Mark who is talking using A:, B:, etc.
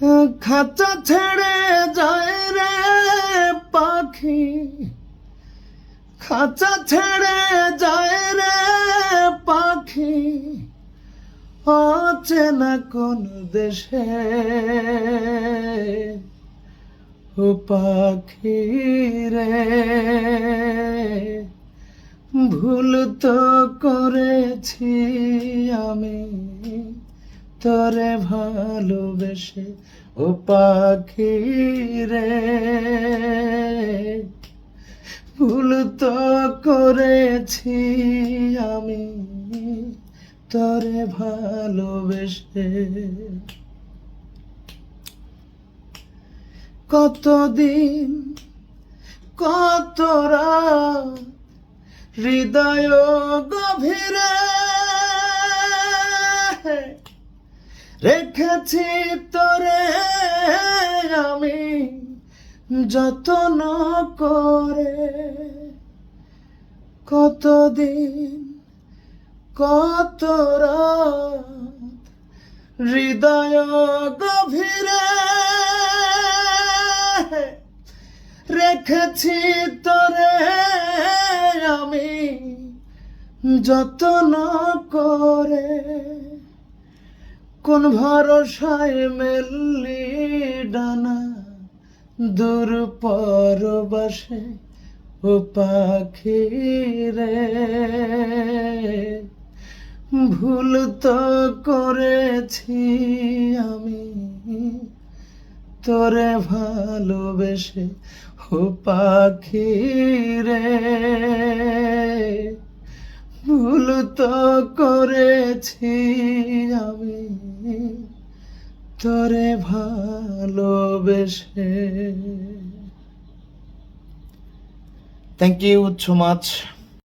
A: খাঁচা ছেড়ে যায় রে পাখি, খাঁচা ছেড়ে যায় রে পাখি, অচেনা কোন দেশে। ও পাখি রে, ভুল তো করেছি আমি তোরে ভালোবেসে। ও পাখি রে, ভুল তো করেছি আমি তোরে ভালোবেসে। কতদিন কত রাত হৃদয় গভীরে রেখেছি তোরে আমি যত্ন করে। কতদিন কত রাত হৃদয় গভীরে রেখেছি তোরে আমি যত্ন করে। কোন ভরসায় মেললি ডানা দূর পরবাসে। ও পাখি রে, ভুল তো করেছি আমি তোরে ভালোবেসে। ও পাখি রে, ভুল তো করেছি আমি তোরে ভালোবেসে। Thank you so much.